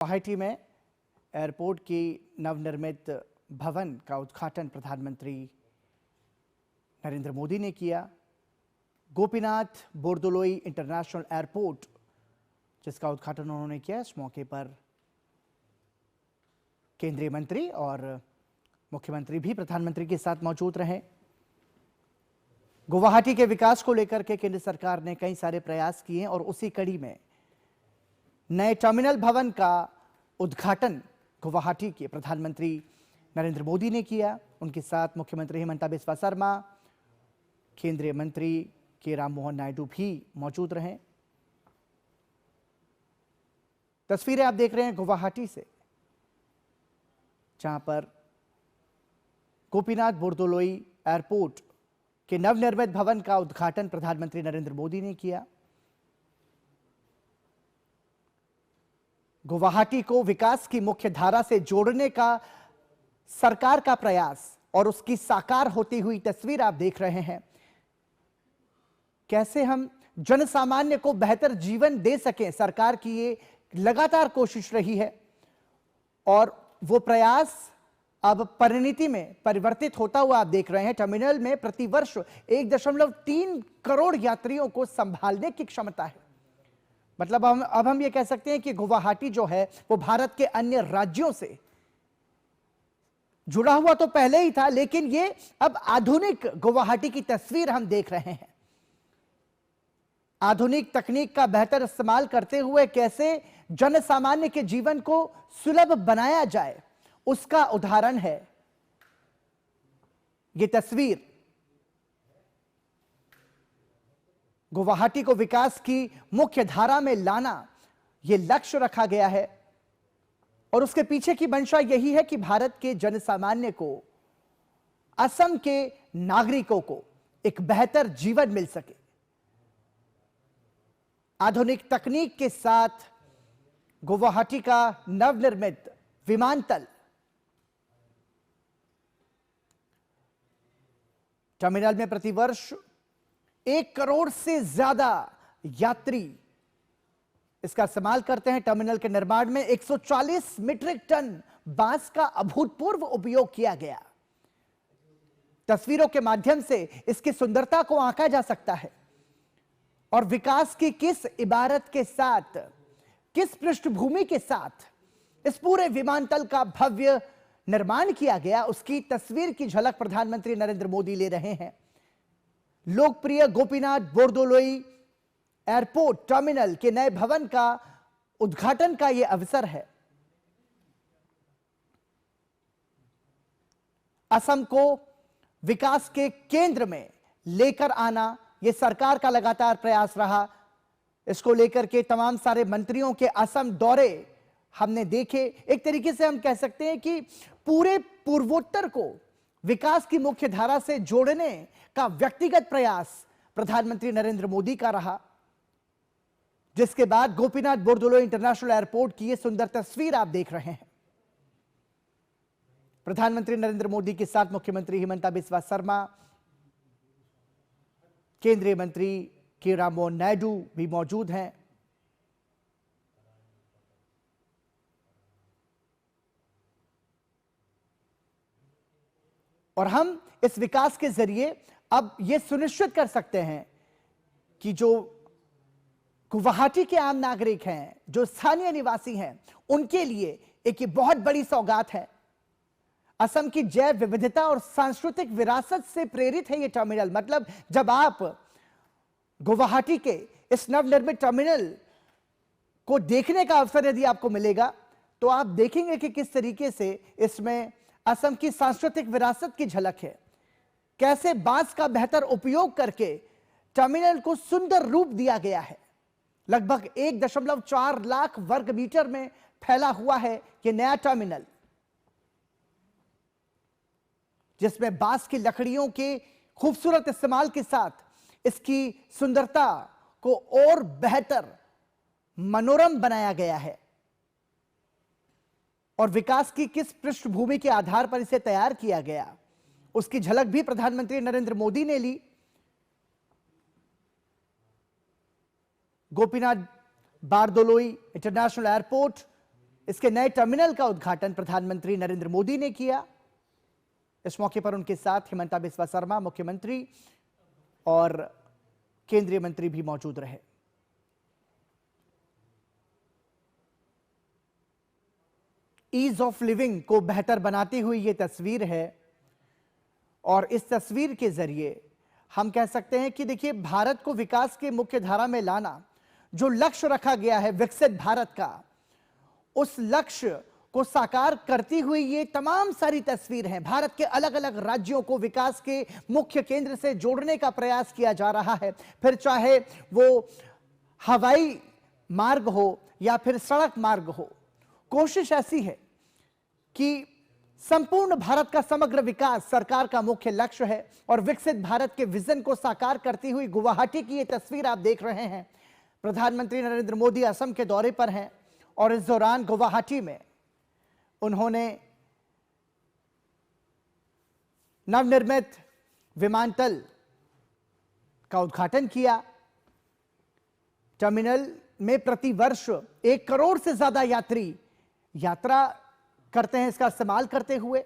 गुवाहाटी में एयरपोर्ट की नवनिर्मित भवन का उद्घाटन प्रधानमंत्री नरेंद्र मोदी ने किया। गोपीनाथ बोरदोलोई इंटरनेशनल एयरपोर्ट जिसका उद्घाटन उन्होंने किया। इस मौके पर केंद्रीय मंत्री और मुख्यमंत्री भी प्रधानमंत्री के साथ मौजूद रहे। गुवाहाटी के विकास को लेकर के केंद्र सरकार ने कई सारे प्रयास किए और उसी कड़ी में नए टर्मिनल भवन का उद्घाटन गुवाहाटी के प्रधानमंत्री नरेंद्र मोदी ने किया। उनके साथ मुख्यमंत्री हिमंता बिस्वा शर्मा, केंद्रीय मंत्री के राम मोहन नायडू भी मौजूद रहे। तस्वीरें आप देख रहे हैं गुवाहाटी से, जहां पर गोपीनाथ बोरदोलोई एयरपोर्ट के नवनिर्मित भवन का उद्घाटन प्रधानमंत्री नरेंद्र मोदी ने किया। गुवाहाटी को विकास की मुख्य धारा से जोड़ने का सरकार का प्रयास और उसकी साकार होती हुई तस्वीर आप देख रहे हैं। कैसे हम जनसामान्य को बेहतर जीवन दे सकें, सरकार की ये लगातार कोशिश रही है और वो प्रयास अब परिणति में परिवर्तित होता हुआ आप देख रहे हैं। टर्मिनल में प्रतिवर्ष 1.3 करोड़ यात्रियों को संभालने की क्षमता है। मतलब अब हम ये कह सकते हैं कि गुवाहाटी जो है वो भारत के अन्य राज्यों से जुड़ा हुआ तो पहले ही था, लेकिन ये अब आधुनिक गुवाहाटी की तस्वीर हम देख रहे हैं। आधुनिक तकनीक का बेहतर इस्तेमाल करते हुए कैसे जनसामान्य के जीवन को सुलभ बनाया जाए, उसका उदाहरण है यह तस्वीर। गुवाहाटी को विकास की मुख्य धारा में लाना यह लक्ष्य रखा गया है और उसके पीछे की मंशा यही है कि भारत के जनसामान्य को, असम के नागरिकों को एक बेहतर जीवन मिल सके। आधुनिक तकनीक के साथ गुवाहाटी का नवनिर्मित विमानतल टर्मिनल में प्रतिवर्ष 1 करोड़ से ज्यादा यात्री इसका इस्तेमाल करते हैं। टर्मिनल के निर्माण में 140 मीट्रिक टन बांस का अभूतपूर्व उपयोग किया गया। तस्वीरों के माध्यम से इसकी सुंदरता को आंका जा सकता है और विकास की किस इबारत के साथ, किस पृष्ठभूमि के साथ इस पूरे विमानतल का भव्य निर्माण किया गया, उसकी तस्वीर की झलक प्रधानमंत्री नरेंद्र मोदी ले रहे हैं। लोकप्रिय गोपीनाथ बोरदोलोई एयरपोर्ट टर्मिनल के नए भवन का उद्घाटन का यह अवसर है। असम को विकास के केंद्र में लेकर आना यह सरकार का लगातार प्रयास रहा। इसको लेकर के तमाम सारे मंत्रियों के असम दौरे हमने देखे। एक तरीके से हम कह सकते हैं कि पूरे पूर्वोत्तर को विकास की मुख्य धारा से जोड़ने का व्यक्तिगत प्रयास प्रधानमंत्री नरेंद्र मोदी का रहा, जिसके बाद गोपीनाथ बोरदोलोई इंटरनेशनल एयरपोर्ट की यह सुंदर तस्वीर आप देख रहे हैं। प्रधानमंत्री नरेंद्र मोदी के साथ मुख्यमंत्री हिमंता बिस्वा शर्मा, केंद्रीय मंत्री के राम मोहन नायडू भी मौजूद हैं। और हम इस विकास के जरिए अब यह सुनिश्चित कर सकते हैं कि जो गुवाहाटी के आम नागरिक हैं, जो स्थानीय निवासी हैं, उनके लिए एक बहुत बड़ी सौगात है। असम की जैव विविधता और सांस्कृतिक विरासत से प्रेरित है यह टर्मिनल। मतलब जब आप गुवाहाटी के इस नवनिर्मित टर्मिनल को देखने का अवसर यदि आपको मिलेगा तो आप देखेंगे कि किस तरीके से इसमें असम की सांस्कृतिक विरासत की झलक है। कैसे बांस का बेहतर उपयोग करके टर्मिनल को सुंदर रूप दिया गया है। लगभग 1.4 लाख वर्ग मीटर में फैला हुआ है यह नया टर्मिनल, जिसमें बांस की लकड़ियों के खूबसूरत इस्तेमाल के साथ इसकी सुंदरता को और बेहतर मनोरम बनाया गया है। और विकास की किस पृष्ठभूमि के आधार पर इसे तैयार किया गया, उसकी झलक भी प्रधानमंत्री नरेंद्र मोदी ने ली। गोपीनाथ बारदोलोई इंटरनेशनल एयरपोर्ट इसके नए टर्मिनल का उद्घाटन प्रधानमंत्री नरेंद्र मोदी ने किया। इस मौके पर उनके साथ हिमंता बिस्वा शर्मा, मुख्यमंत्री और केंद्रीय मंत्री भी मौजूद रहे। ईज ऑफ लिविंग को बेहतर बनाती हुई यह तस्वीर है और इस तस्वीर के जरिए हम कह सकते हैं कि देखिए, भारत को विकास के मुख्य धारा में लाना, जो लक्ष्य रखा गया है विकसित भारत का, उस लक्ष्य को साकार करती हुई ये तमाम सारी तस्वीर हैं। भारत के अलग अलग राज्यों को विकास के मुख्य केंद्र से जोड़ने का प्रयास किया जा रहा है, फिर चाहे वो हवाई मार्ग हो या फिर सड़क मार्ग हो। कोशिश ऐसी है कि संपूर्ण भारत का समग्र विकास सरकार का मुख्य लक्ष्य है और विकसित भारत के विजन को साकार करती हुई गुवाहाटी की ये तस्वीर आप देख रहे हैं। प्रधानमंत्री नरेंद्र मोदी असम के दौरे पर हैं और इस दौरान गुवाहाटी में उन्होंने नवनिर्मित विमानतल का उद्घाटन किया। टर्मिनल में प्रतिवर्ष 1 करोड़ से ज्यादा यात्री यात्रा करते हैं इसका इस्तेमाल करते हुए।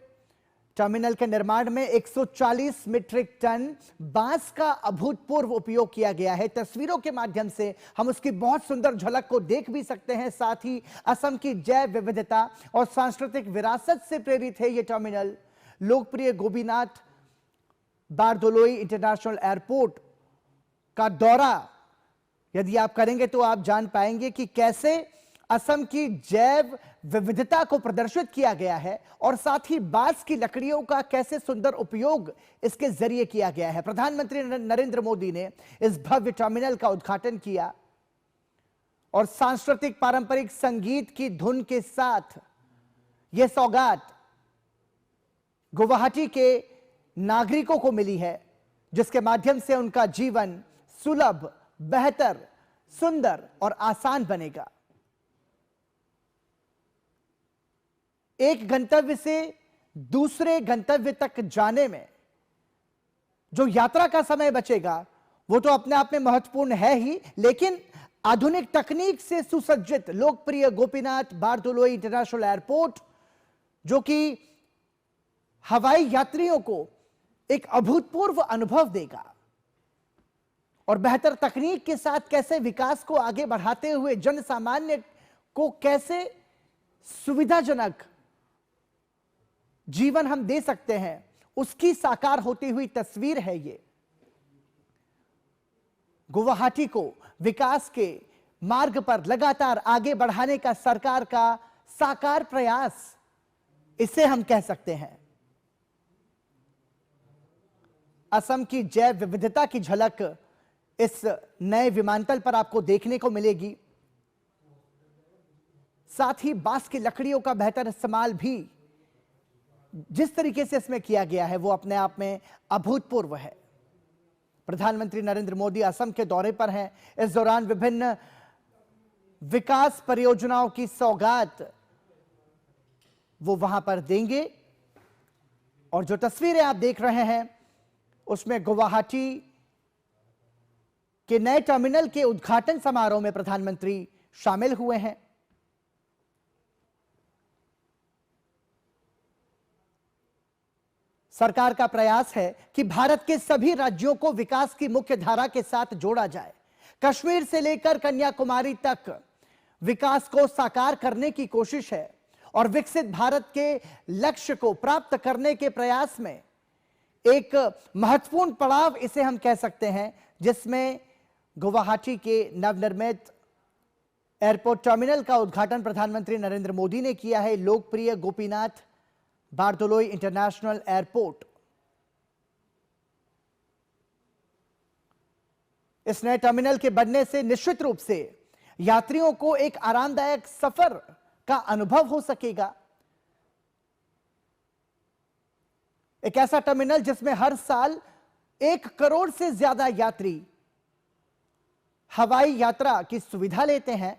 टर्मिनल के निर्माण में 140 मीट्रिक टन बांस का अभूतपूर्व उपयोग किया गया है। तस्वीरों के माध्यम से हम उसकी बहुत सुंदर झलक को देख भी सकते हैं। साथ ही असम की जैव विविधता और सांस्कृतिक विरासत से प्रेरित है यह टर्मिनल। लोकप्रिय गोपीनाथ बारदोलोई इंटरनेशनल एयरपोर्ट का दौरा यदि आप करेंगे तो आप जान पाएंगे कि कैसे असम की जैव विविधता को प्रदर्शित किया गया है और साथ ही बांस की लकड़ियों का कैसे सुंदर उपयोग इसके जरिए किया गया है। प्रधानमंत्री नरेंद्र मोदी ने इस भव्य टर्मिनल का उद्घाटन किया और सांस्कृतिक पारंपरिक संगीत की धुन के साथ यह सौगात गुवाहाटी के नागरिकों को मिली है, जिसके माध्यम से उनका जीवन सुलभ, बेहतर, सुंदर और आसान बनेगा। एक गंतव्य से दूसरे गंतव्य तक जाने में जो यात्रा का समय बचेगा वो तो अपने आप में महत्वपूर्ण है ही, लेकिन आधुनिक तकनीक से सुसज्जित लोकप्रिय गोपीनाथ बारदोलोई इंटरनेशनल एयरपोर्ट, जो कि हवाई यात्रियों को एक अभूतपूर्व अनुभव देगा और बेहतर तकनीक के साथ कैसे विकास को आगे बढ़ाते हुए जन सामान्य को कैसे सुविधाजनक जीवन हम दे सकते हैं, उसकी साकार होती हुई तस्वीर है ये। गुवाहाटी को विकास के मार्ग पर लगातार आगे बढ़ाने का सरकार का साकार प्रयास, इसे हम कह सकते हैं। असम की जैव विविधता की झलक इस नए विमानतल पर आपको देखने को मिलेगी। साथ ही बांस की लकड़ियों का बेहतर इस्तेमाल भी जिस तरीके से इसमें किया गया है वो अपने आप में अभूतपूर्व है। प्रधानमंत्री नरेंद्र मोदी असम के दौरे पर हैं। इस दौरान विभिन्न विकास परियोजनाओं की सौगात वो वहां पर देंगे और जो तस्वीरें आप देख रहे हैं उसमें गुवाहाटी के नए टर्मिनल के उद्घाटन समारोह में प्रधानमंत्री शामिल हुए हैं। सरकार का प्रयास है कि भारत के सभी राज्यों को विकास की मुख्य धारा के साथ जोड़ा जाए। कश्मीर से लेकर कन्याकुमारी तक विकास को साकार करने की कोशिश है और विकसित भारत के लक्ष्य को प्राप्त करने के प्रयास में एक महत्वपूर्ण पड़ाव इसे हम कह सकते हैं, जिसमें गुवाहाटी के नवनिर्मित एयरपोर्ट टर्मिनल का उद्घाटन प्रधानमंत्री नरेंद्र मोदी ने किया है। लोकप्रिय गोपीनाथ बारदोलोई इंटरनेशनल एयरपोर्ट। इस नए टर्मिनल के बनने से निश्चित रूप से यात्रियों को एक आरामदायक सफर का अनुभव हो सकेगा। एक ऐसा टर्मिनल जिसमें हर साल 1 करोड़ से ज्यादा यात्री हवाई यात्रा की सुविधा लेते हैं।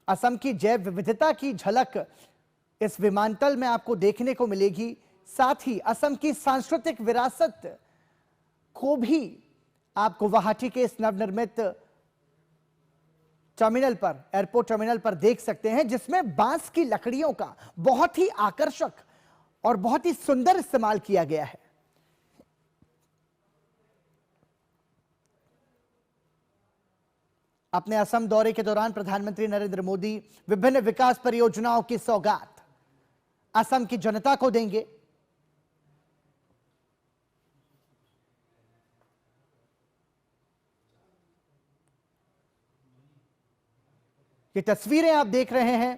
असम की जैव विविधता की झलक इस विमानतल में आपको देखने को मिलेगी। साथ ही असम की सांस्कृतिक विरासत को भी आप गुवाहाटी के इस नवनिर्मित टर्मिनल पर, एयरपोर्ट टर्मिनल पर देख सकते हैं, जिसमें बांस की लकड़ियों का बहुत ही आकर्षक और बहुत ही सुंदर इस्तेमाल किया गया है। अपने असम दौरे के दौरान प्रधानमंत्री नरेंद्र मोदी विभिन्न विकास परियोजनाओं की सौगात असम की जनता को देंगे। ये तस्वीरें आप देख रहे हैं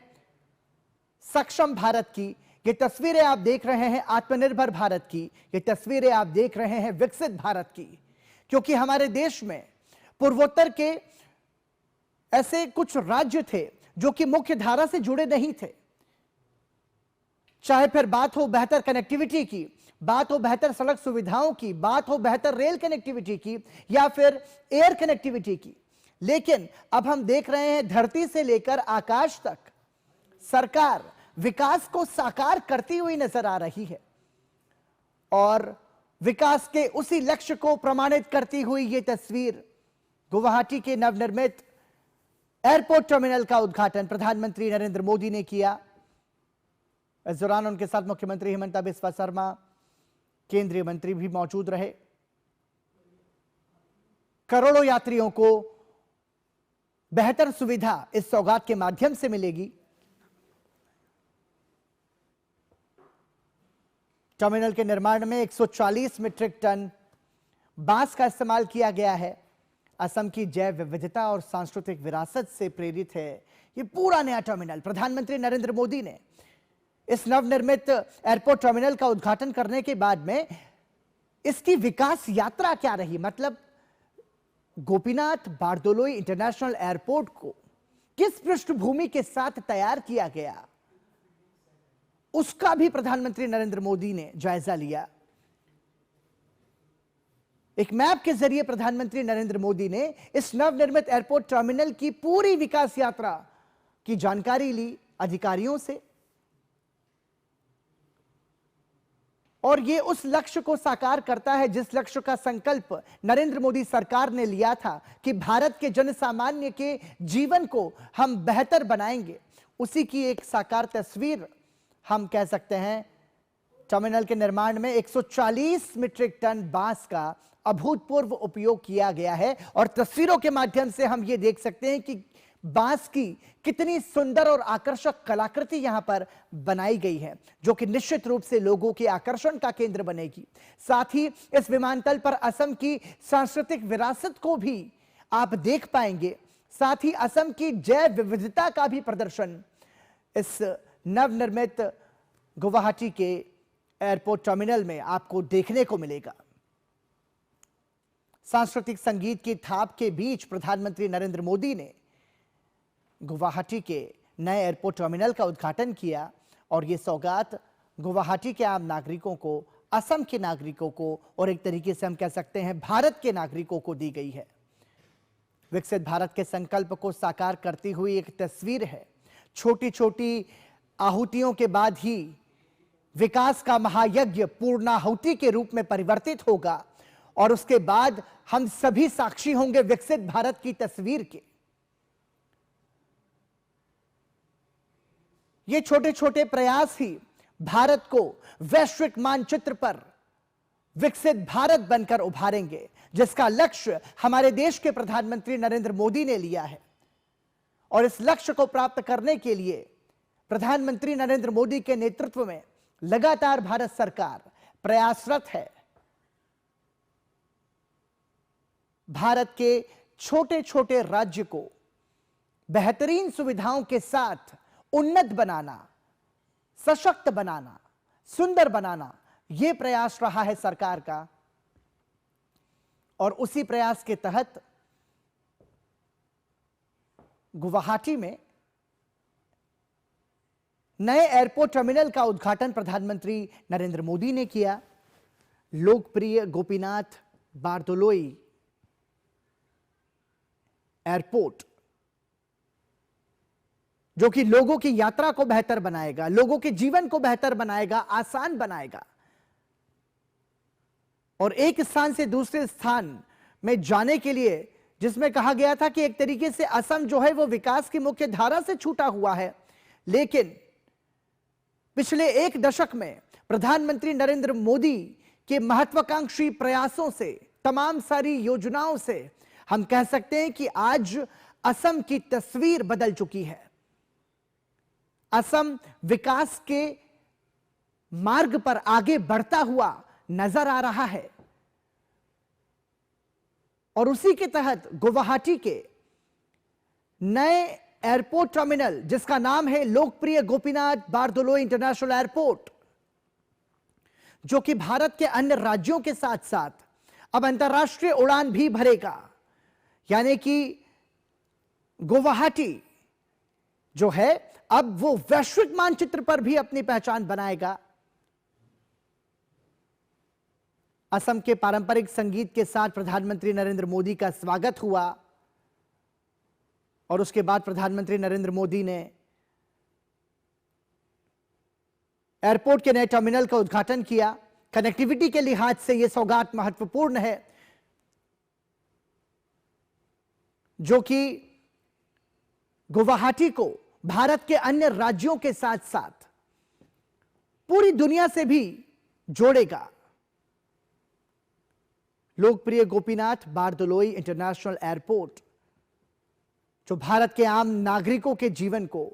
सक्षम भारत की, ये तस्वीरें आप देख रहे हैं आत्मनिर्भर भारत की, ये तस्वीरें आप देख रहे हैं विकसित भारत की। क्योंकि हमारे देश में पूर्वोत्तर के ऐसे कुछ राज्य थे जो कि मुख्य धारा से जुड़े नहीं थे, चाहे फिर बात हो बेहतर कनेक्टिविटी की, बात हो बेहतर सड़क सुविधाओं की, बात हो बेहतर रेल कनेक्टिविटी की या फिर एयर कनेक्टिविटी की। लेकिन अब हम देख रहे हैं धरती से लेकर आकाश तक सरकार विकास को साकार करती हुई नजर आ रही है और विकास के उसी लक्ष्य को प्रमाणित करती हुई यह तस्वीर गुवाहाटी के नवनिर्मित एयरपोर्ट टर्मिनल का उद्घाटन प्रधानमंत्री नरेंद्र मोदी ने किया। इस दौरान उनके साथ मुख्यमंत्री हिमंता बिस्वा शर्मा, केंद्रीय मंत्री भी मौजूद रहे। करोड़ों यात्रियों को बेहतर सुविधा इस सौगात के माध्यम से मिलेगी। टर्मिनल के निर्माण में 140 मीट्रिक टन बांस का इस्तेमाल किया गया है। असम की जैव विविधता और सांस्कृतिक विरासत से प्रेरित है ये पूरा नया टर्मिनल। प्रधानमंत्री नरेंद्र मोदी ने इस नवनिर्मित एयरपोर्ट टर्मिनल का उद्घाटन करने के बाद में इसकी विकास यात्रा क्या रही, मतलब गोपीनाथ बारदोलोई इंटरनेशनल एयरपोर्ट को किस पृष्ठभूमि के साथ तैयार किया गया, उसका भी प्रधानमंत्री नरेंद्र मोदी ने जायजा लिया। एक मैप के जरिए प्रधानमंत्री नरेंद्र मोदी ने इस नवनिर्मित एयरपोर्ट टर्मिनल की पूरी विकास यात्रा की जानकारी ली अधिकारियों से और यह उस लक्ष्य को साकार करता है जिस लक्ष्य का संकल्प नरेंद्र मोदी सरकार ने लिया था कि भारत के जनसामान्य के जीवन को हम बेहतर बनाएंगे। उसी की एक साकार तस्वीर हम कह सकते हैं। टर्मिनल के निर्माण में 140 मीट्रिक टन बांस का अभूतपूर्व उपयोग किया गया है और तस्वीरों के माध्यम से हम ये देख सकते हैं कि बांस की कितनी सुंदर और आकर्षक कलाकृति यहां पर बनाई गई है, जो कि निश्चित रूप से लोगों के आकर्षण का केंद्र बनेगी। साथ ही इस विमानतल पर असम की सांस्कृतिक विरासत को भी आप देख पाएंगे। साथ ही असम की जैव विविधता का भी प्रदर्शन इस नवनिर्मित गुवाहाटी के एयरपोर्ट टर्मिनल में आपको देखने को मिलेगा। सांस्कृतिक संगीत की थाप के बीच प्रधानमंत्री नरेंद्र मोदी ने गुवाहाटी के नए एयरपोर्ट टर्मिनल का उद्घाटन किया और यह सौगात गुवाहाटी के आम नागरिकों को, असम के नागरिकों को और एक तरीके से हम कह सकते हैं भारत के नागरिकों को दी गई है। विकसित भारत के संकल्प को साकार करती हुई एक तस्वीर है। छोटी छोटी आहुतियों के बाद ही विकास का महायज्ञ पूर्णाहुति के रूप में परिवर्तित होगा और उसके बाद हम सभी साक्षी होंगे विकसित भारत की तस्वीर के। ये छोटे छोटे प्रयास ही भारत को वैश्विक मानचित्र पर विकसित भारत बनकर उभारेंगे, जिसका लक्ष्य हमारे देश के प्रधानमंत्री नरेंद्र मोदी ने लिया है। और इस लक्ष्य को प्राप्त करने के लिए प्रधानमंत्री नरेंद्र मोदी के नेतृत्व में लगातार भारत सरकार प्रयासरत है। भारत के छोटे छोटे राज्य को बेहतरीन सुविधाओं के साथ उन्नत बनाना, सशक्त बनाना, सुंदर बनाना, यह प्रयास रहा है सरकार का। और उसी प्रयास के तहत गुवाहाटी में नए एयरपोर्ट टर्मिनल का उद्घाटन प्रधानमंत्री नरेंद्र मोदी ने किया। लोकप्रिय गोपीनाथ बारदोलोई एयरपोर्ट, जो कि लोगों की यात्रा को बेहतर बनाएगा, लोगों के जीवन को बेहतर बनाएगा, आसान बनाएगा और एक स्थान से दूसरे स्थान में जाने के लिए जिसमें कहा गया था कि एक तरीके से असम जो है वो विकास की मुख्य धारा से छूटा हुआ है, लेकिन पिछले एक दशक में प्रधानमंत्री नरेंद्र मोदी के महत्वाकांक्षी प्रयासों से, तमाम सारी योजनाओं से हम कह सकते हैं कि आज असम की तस्वीर बदल चुकी है। असम विकास के मार्ग पर आगे बढ़ता हुआ नजर आ रहा है और उसी के तहत गुवाहाटी के नए एयरपोर्ट टर्मिनल, जिसका नाम है लोकप्रिय गोपीनाथ बारदोलोई इंटरनेशनल एयरपोर्ट, जो कि भारत के अन्य राज्यों के साथ साथ अब अंतर्राष्ट्रीय उड़ान भी भरेगा, यानी कि गुवाहाटी जो है अब वो वैश्विक मानचित्र पर भी अपनी पहचान बनाएगा। असम के पारंपरिक संगीत के साथ प्रधानमंत्री नरेंद्र मोदी का स्वागत हुआ और उसके बाद प्रधानमंत्री नरेंद्र मोदी ने एयरपोर्ट के नए टर्मिनल का उद्घाटन किया। कनेक्टिविटी के लिहाज से यह सौगात महत्वपूर्ण है, जो कि गुवाहाटी को भारत के अन्य राज्यों के साथ साथ पूरी दुनिया से भी जोड़ेगा। लोकप्रिय गोपीनाथ बारदोलोई इंटरनेशनल एयरपोर्ट जो भारत के आम नागरिकों के जीवन को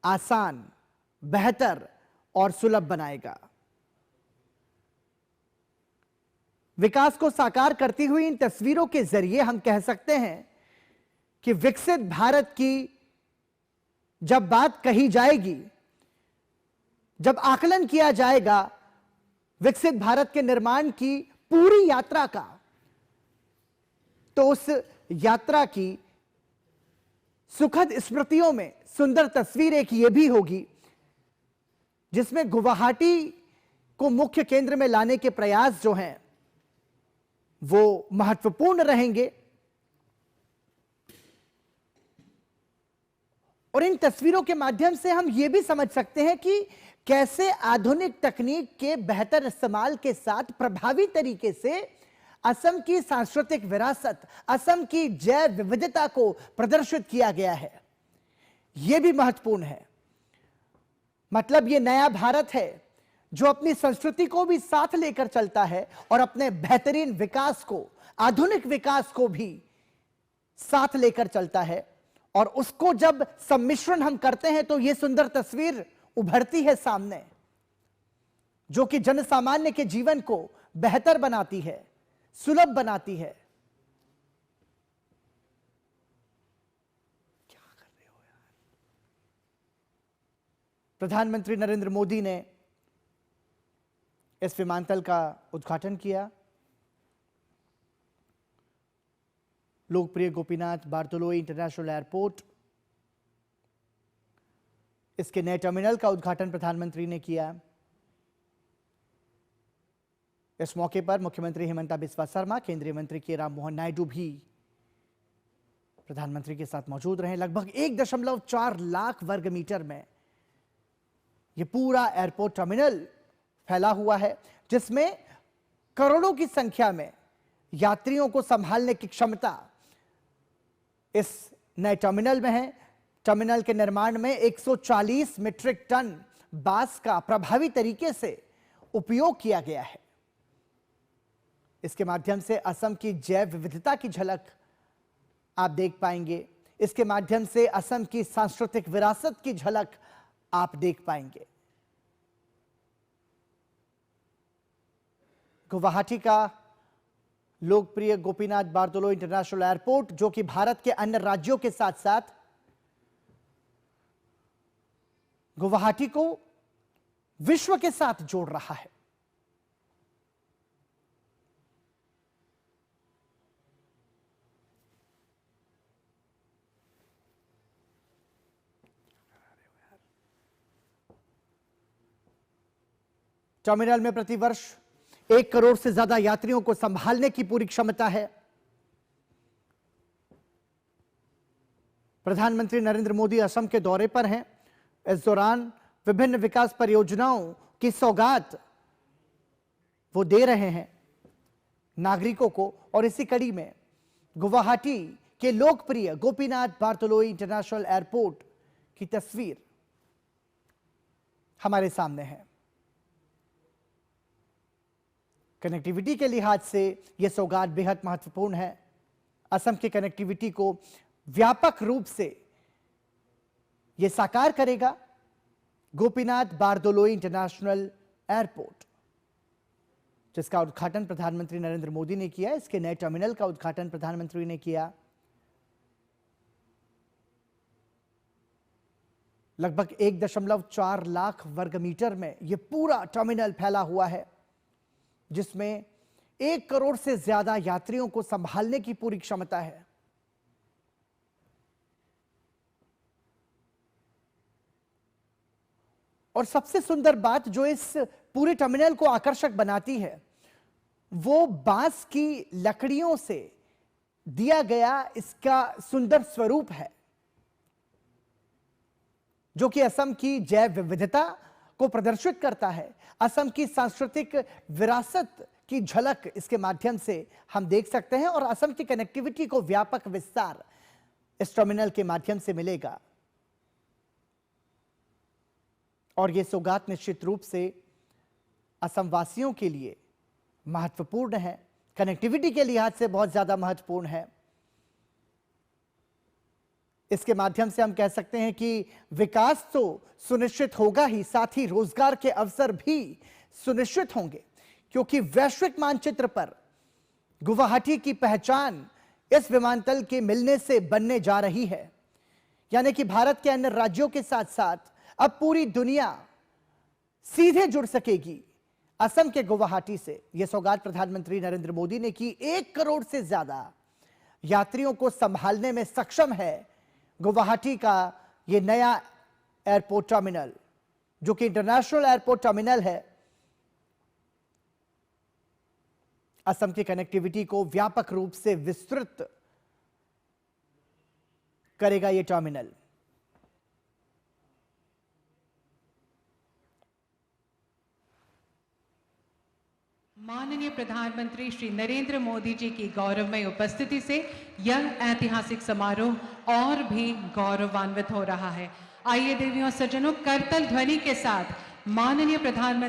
आसान, बेहतर और सुलभ बनाएगा। विकास को साकार करती हुई इन तस्वीरों के जरिए हम कह सकते हैं कि विकसित भारत की जब बात कही जाएगी, जब आकलन किया जाएगा विकसित भारत के निर्माण की पूरी यात्रा का, तो उस यात्रा की सुखद स्मृतियों में सुंदर तस्वीर एक यह भी होगी जिसमें गुवाहाटी को मुख्य केंद्र में लाने के प्रयास जो हैं वो महत्वपूर्ण रहेंगे। और इन तस्वीरों के माध्यम से हम यह भी समझ सकते हैं कि कैसे आधुनिक तकनीक के बेहतर इस्तेमाल के साथ प्रभावी तरीके से असम की सांस्कृतिक विरासत, असम की जैव विविधता को प्रदर्शित किया गया है। यह भी महत्वपूर्ण है। मतलब यह नया भारत है जो अपनी संस्कृति को भी साथ लेकर चलता है और अपने बेहतरीन विकास को, आधुनिक विकास को भी साथ लेकर चलता है। और उसको जब सम्मिश्रण हम करते हैं तो यह सुंदर तस्वीर उभरती है सामने, जो कि जनसामान्य के जीवन को बेहतर बनाती है, सुलभ बनाती है। क्या कर रहे हो यार? प्रधानमंत्री नरेंद्र मोदी ने इस विमानतल का उद्घाटन किया। लोकप्रिय गोपीनाथ बारदोलोई इंटरनेशनल एयरपोर्ट, इसके नए टर्मिनल का उद्घाटन प्रधानमंत्री ने किया। इस मौके पर मुख्यमंत्री हिमंता बिस्वा शर्मा, केंद्रीय मंत्री के राम मोहन नायडू भी प्रधानमंत्री के साथ मौजूद रहे। लगभग 1.4 लाख वर्ग मीटर में यह पूरा एयरपोर्ट टर्मिनल फैला हुआ है, जिसमें करोड़ों की संख्या में यात्रियों को संभालने की क्षमता इस नए टर्मिनल में है। टर्मिनल के निर्माण में 140 मीट्रिक टन बांस का प्रभावी तरीके से उपयोग किया गया है। इसके माध्यम से असम की जैव विविधता की झलक आप देख पाएंगे। इसके माध्यम से असम की सांस्कृतिक विरासत की झलक आप देख पाएंगे। गुवाहाटी का लोकप्रिय गोपीनाथ बारदोलोई इंटरनेशनल एयरपोर्ट, जो कि भारत के अन्य राज्यों के साथ साथ गुवाहाटी को विश्व के साथ जोड़ रहा है। टर्मिनल में प्रतिवर्ष 1 करोड़ से ज्यादा यात्रियों को संभालने की पूरी क्षमता है। प्रधानमंत्री नरेंद्र मोदी असम के दौरे पर हैं। इस दौरान विभिन्न विकास परियोजनाओं की सौगात वो दे रहे हैं नागरिकों को। और इसी कड़ी में गुवाहाटी के लोकप्रिय गोपीनाथ बारदोलोई इंटरनेशनल एयरपोर्ट की तस्वीर हमारे सामने है। कनेक्टिविटी के लिहाज से यह सौगात बेहद महत्वपूर्ण है। असम की कनेक्टिविटी को व्यापक रूप से यह साकार करेगा गोपीनाथ बारदोलोई इंटरनेशनल एयरपोर्ट, जिसका उद्घाटन प्रधानमंत्री नरेंद्र मोदी ने किया। इसके नए टर्मिनल का उद्घाटन प्रधानमंत्री ने किया। लगभग 1.4 लाख वर्ग मीटर में यह पूरा टर्मिनल फैला हुआ है, जिसमें 1 करोड़ से ज्यादा यात्रियों को संभालने की पूरी क्षमता है। और सबसे सुंदर बात जो इस पूरे टर्मिनल को आकर्षक बनाती है, वो बांस की लकड़ियों से दिया गया इसका सुंदर स्वरूप है, जो कि असम की जैव विविधता को प्रदर्शित करता है। असम की सांस्कृतिक विरासत की झलक इसके माध्यम से हम देख सकते हैं और असम की कनेक्टिविटी को व्यापक विस्तार इस टर्मिनल के माध्यम से मिलेगा। और यह सौगात निश्चित रूप से असम वासियों के लिए महत्वपूर्ण है, कनेक्टिविटी के लिहाज से बहुत ज्यादा महत्वपूर्ण है। इसके माध्यम से हम कह सकते हैं कि विकास तो सुनिश्चित होगा ही, साथ ही रोजगार के अवसर भी सुनिश्चित होंगे, क्योंकि वैश्विक मानचित्र पर गुवाहाटी की पहचान इस विमानतल के मिलने से बनने जा रही है। यानी कि भारत के अन्य राज्यों के साथ साथ अब पूरी दुनिया सीधे जुड़ सकेगी असम के गुवाहाटी से। यह सौगात प्रधानमंत्री नरेंद्र मोदी ने की। 1 करोड़ से ज्यादा यात्रियों को संभालने में सक्षम है गुवाहाटी का यह नया एयरपोर्ट टर्मिनल, जो कि इंटरनेशनल एयरपोर्ट टर्मिनल है। असम की कनेक्टिविटी को व्यापक रूप से विस्तृत करेगा यह टर्मिनल। माननीय प्रधानमंत्री श्री नरेंद्र मोदी जी की गौरवमय उपस्थिति से यह ऐतिहासिक समारोह और भी गौरवान्वित हो रहा है। आइए देवियों और सज्जनों, करतल ध्वनि के साथ माननीय प्रधानमंत्री